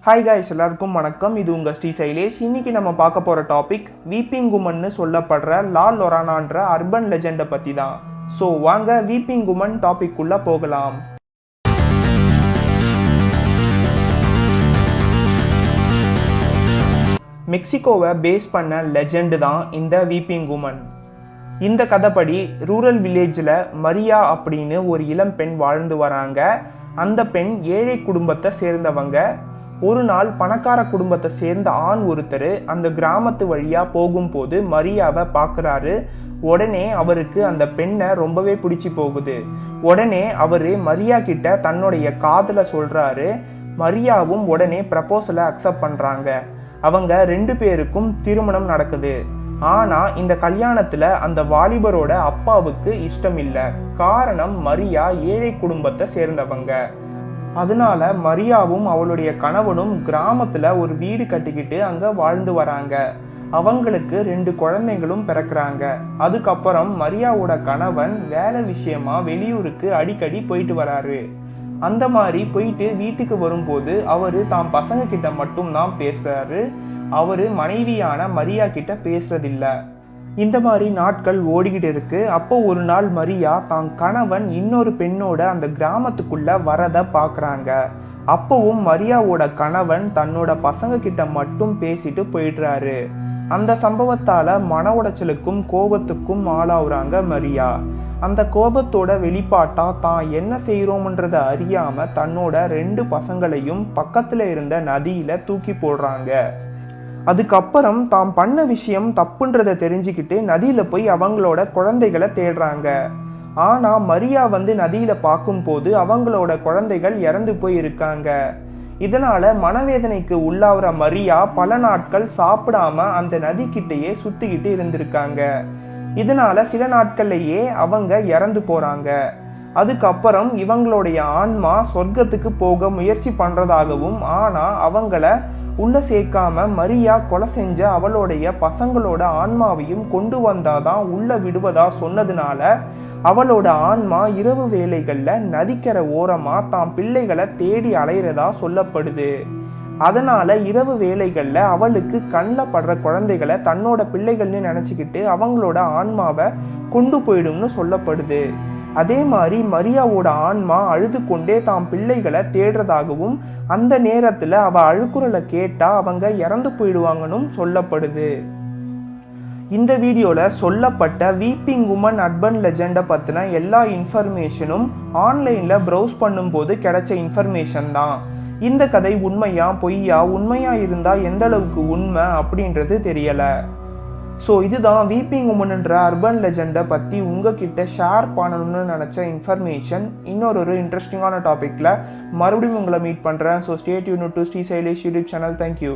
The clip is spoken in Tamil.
ஹாய் காய்ஸ், எல்லாருக்கும் வணக்கம். இது உங்கள் ஸ்ரீ சைலேஷ். இன்னைக்கு நம்ம பார்க்க போகிற டாபிக் வீப்பிங் உமன்னு சொல்லப்படுற லா லொரானான்ற அர்பன் லெஜெண்டை பற்றி தான். ஸோ வாங்க வீப்பிங் உமன் டாபிக் உள்ள போகலாம். மெக்சிகோவை பேஸ் பண்ண லெஜெண்டு தான் இந்த வீப்பிங் உமன். இந்த கதைப்படி ரூரல் வில்லேஜில் மரியா அப்படின்னு ஒரு இளம் பெண் வாழ்ந்து வராங்க. அந்த பெண் ஏழை குடும்பத்தை சேர்ந்தவங்க. ஒரு நாள் பணக்கார குடும்பத்தை சேர்ந்த ஆண் ஒருத்தர் அந்த கிராமத்து வழியாக போகும்போது மரியாவை பார்க்குறாரு. உடனே அவருக்கு அந்த பெண்ணை ரொம்பவே பிடிச்சி போகுது. உடனே அவர் மரியா கிட்ட தன்னுடைய காதலை சொல்கிறாரு. மரியாவும் உடனே ப்ரப்போசலை அக்செப்ட் பண்ணுறாங்க. அவங்க 2 பேருக்கும் திருமணம் நடக்குது. ஆனால் இந்த கல்யாணத்தில் அந்த வாலிபரோட அப்பாவுக்கு இஷ்டம் இல்லை. காரணம் மரியா ஏழை குடும்பத்தை சேர்ந்தவங்க. அதனால மரியாவும் அவளுடைய கணவனும் கிராமத்தில் ஒரு வீடு கட்டிக்கிட்டு அங்கே வாழ்ந்து வராங்க. அவங்களுக்கு 2 குழந்தைங்களும் பிறக்கிறாங்க. அதுக்கப்புறம் மரியாவோட கணவன் வேலை விஷயமா வெளியூருக்கு அடிக்கடி போயிட்டு வராரு. அந்த மாதிரி போயிட்டு வீட்டுக்கு வரும்போது அவர் தாம் பசங்க கிட்ட மட்டும்தான் பேசுறாரு. அவர் மனைவியான மரியா கிட்ட பேசுறதில்ல. இந்த மாதிரி நாட்கள் ஓடிக்கிட்டு இருக்கு. அப்போ ஒரு நாள் மரியா தான் கணவன் இன்னொரு பெண்ணோட அந்த கிராமத்துக்குள்ள வரதை பார்க்குறாங்க. அப்பவும் மரியாவோட கணவன் தன்னோட பசங்க கிட்ட மட்டும் பேசிட்டு போயிடுறாரு. அந்த சம்பவத்தால மன உடைச்சலுக்கும் கோபத்துக்கும் ஆளாகுறாங்க மரியா. அந்த கோபத்தோட வெளிப்பாட்டா தான் என்ன செய்கிறோம்ன்றத அறியாம தன்னோட 2 பசங்களையும் பக்கத்துல இருந்த நதியில தூக்கி போடுறாங்க. அதுக்கப்புறம் தாம் பண்ண விஷயம் தப்புன்றதை தெரிஞ்சுக்கிட்டு நதியில போய் அவங்களோட குழந்தைகளை தேடுறாங்க. ஆனா மரியா நதியில பார்க்கும்போது அவங்களோட குழந்தைகள் இறந்து போய் இருக்காங்க. இதனால மனவேதனைக்கு உள்ளாகிற மரியா பல நாட்கள் சாப்பிடாம அந்த நதி கிட்டையே சுத்திக்கிட்டு இருந்திருக்காங்க. இதனால சில நாட்கள்லயே அவங்க இறந்து போறாங்க. அதுக்கப்புறம் இவங்களுடைய ஆன்மா சொர்க்கத்துக்கு போக முயற்சி பண்றதாகவும், ஆனா அவங்கள உள்ள சேர்க்காம மரியா கொலை செஞ்ச அவளுடைய பசங்களோட ஆன்மாவையும் கொண்டு வந்தாதான் உள்ள விடுவதா சொன்னதுனால அவளோட ஆன்மா இரவு வேளைகள்ல நதிக்கரை ஓரமா தாம் பிள்ளைகளை தேடி அலையிறதா சொல்லப்படுது. அதனால இரவு வேளைகள்ல அவளுக்கு கண்ணில் படுற குழந்தைகளை தன்னோட பிள்ளைகள்னு நினைச்சுக்கிட்டு அவங்களோட ஆன்மாவை கொண்டு போயிடும்னு சொல்லப்படுது. அதே மாதிரி மரியாவோட ஆன்மா அழுது கொண்டே தாம் பிள்ளைகளை தேடுறதாகவும், அந்த நேரத்துல அவ அழுக்குறலை கேட்டா அவங்க இறந்து போயிடுவாங்கன்னு சொல்லப்படுது. இந்த வீடியோல சொல்லப்பட்ட வீப்பிங் உமன் அர்பன் லெஜெண்டை பத்தின எல்லா இன்ஃபர்மேஷனும் ஆன்லைன்ல ப்ரௌஸ் பண்ணும்போது கிடைச்ச இன்ஃபர்மேஷன் தான். இந்த கதை உண்மையா பொய்யா, உண்மையா இருந்தா எந்த அளவுக்கு உண்மை அப்படின்றது தெரியல. ஸோ இதுதான் வீப்பிங் உமன்ன்ற அர்பன் லெஜெண்டை பற்றி உங்ககிட்ட ஷேர் பண்ணணும்னு நினச்ச இன்ஃபர்மேஷன். இன்னொரு இன்ட்ரெஸ்டிங்கான டாப்பிக்கில் மறுபடியும் உங்களை மீட் பண்ணுறேன். So stay tuned to Sri Shailesh YouTube channel. Thank you.